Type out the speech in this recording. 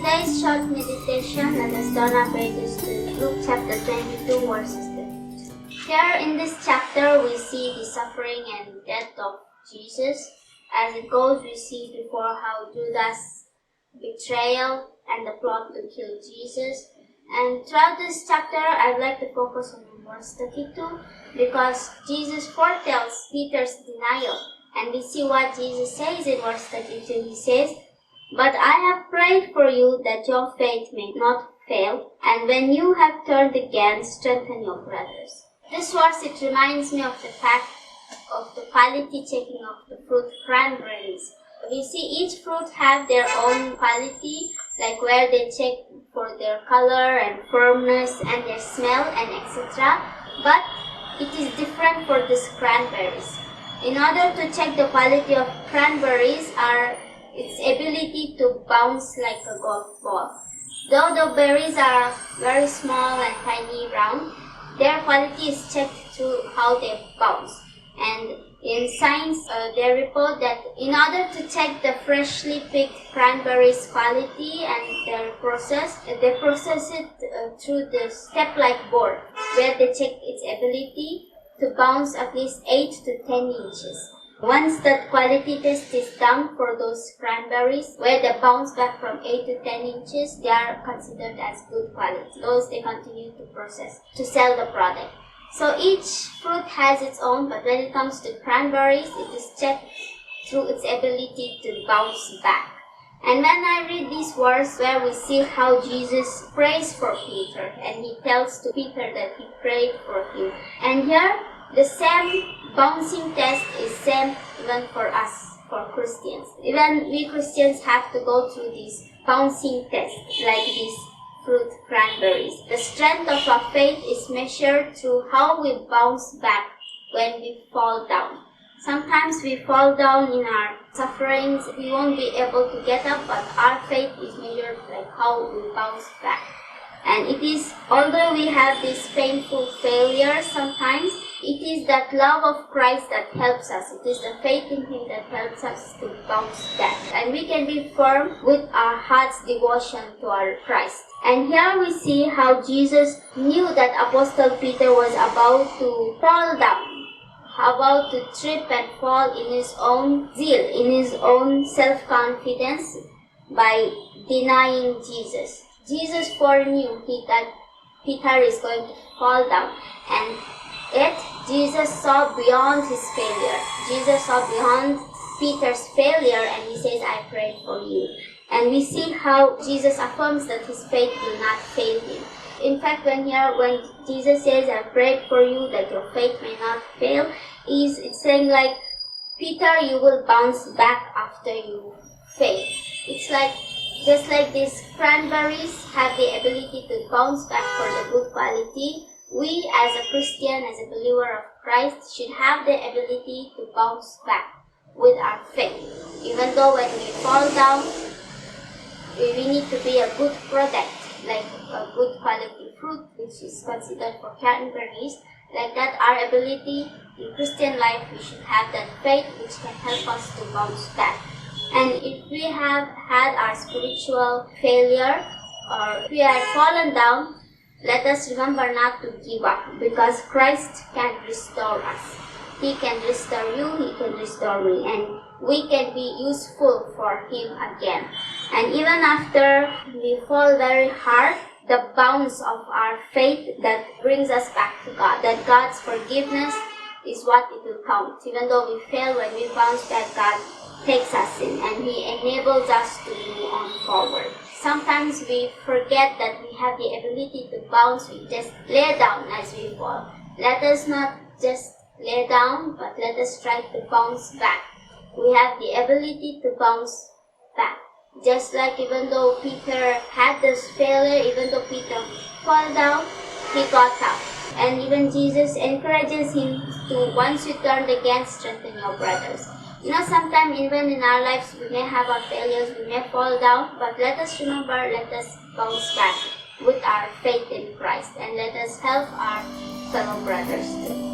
today's short meditation, let us turn our pages to Luke chapter 22, verses 32. Here in this chapter, we see the suffering and death of Jesus. As it goes, we see before how Judas' betrayal and the plot to kill Jesus. And throughout this chapter, I'd like to focus on verse 32 because Jesus foretells Peter's denial. And we see what Jesus says in verse 32. He says, "But I have prayed for you that your faith may not fail, and when you have turned again, strengthen your brothers." This verse, it reminds me of the fact of the quality checking of the fruit cranberries. We see each fruit have their own quality, like where they check for their color and firmness and their smell and etc. But it is different for these cranberries. In order to check the quality of cranberries are its ability to bounce like a golf ball. Though the berries are very small and tiny round, their quality is checked through how they bounce. And in science, they report that in order to check the freshly picked cranberries quality and their process, they process it through the step-like board, where they check its ability to bounce at least 8 to 10 inches. Once that quality test is done for those cranberries, where they bounce back from 8 to 10 inches, they are considered as good quality. Those they continue to process to sell the product. So each fruit has its own, but when it comes to cranberries, it is checked through its ability to bounce back. And when I read this verse where we see how Jesus prays for Peter, and he tells to Peter that he prayed for him. And here, the same bouncing test is same even for us, for Christians. Even we Christians have to go through this bouncing test, like these fruit cranberries. The strength of our faith is measured through how we bounce back when we fall down. Sometimes we fall down in our sufferings, we won't be able to get up, but our faith is measured like how we bounce back. And it is, although we have these painful failures sometimes, it is that love of Christ that helps us. It is the faith in Him that helps us to bounce back. And we can be firm with our heart's devotion to our Christ. And here we see how Jesus knew that Apostle Peter was about to fall down, about to trip and fall in his own zeal, in his own self-confidence by denying Jesus. Jesus foreknew that Peter is going to fall down, and yet Jesus saw beyond his failure. Jesus saw beyond Peter's failure, and he says, "I prayed for you." And we see how Jesus affirms that his faith will not fail him. In fact, when Jesus says, "I prayed for you that your faith may not fail," it's saying like, Peter, you will bounce back after you fail. It's like, just like these cranberries have the ability to bounce back for the good quality, we as a Christian, as a believer of Christ, should have the ability to bounce back with our faith. Even though when we fall down, we need to be a good product, like a good quality fruit, which is considered for cranberries. Like that, our ability in Christian life, we should have that faith which can help us to bounce back. And if we have had our spiritual failure, or if we have fallen down, let us remember not to give up, because Christ can restore us. He can restore you, He can restore me, and we can be useful for Him again. And even after we fall very hard, the bounce of our faith that brings us back to God, that God's forgiveness is what it will count. Even though we fail, when we bounce back, God takes us in and He enables us to move on forward. Sometimes we forget that we have the ability to bounce. We just lay down as we fall. Let us not just lay down, but let us try to bounce back. We have the ability to bounce back. Just like even though Peter had this failure, even though Peter fell down, he got up. And even Jesus encourages him to, once you turn again, strengthen your brothers. Sometimes even in our lives, we may have our failures, we may fall down, but let us remember, let us bounce back with our faith in Christ, and let us help our fellow brothers too.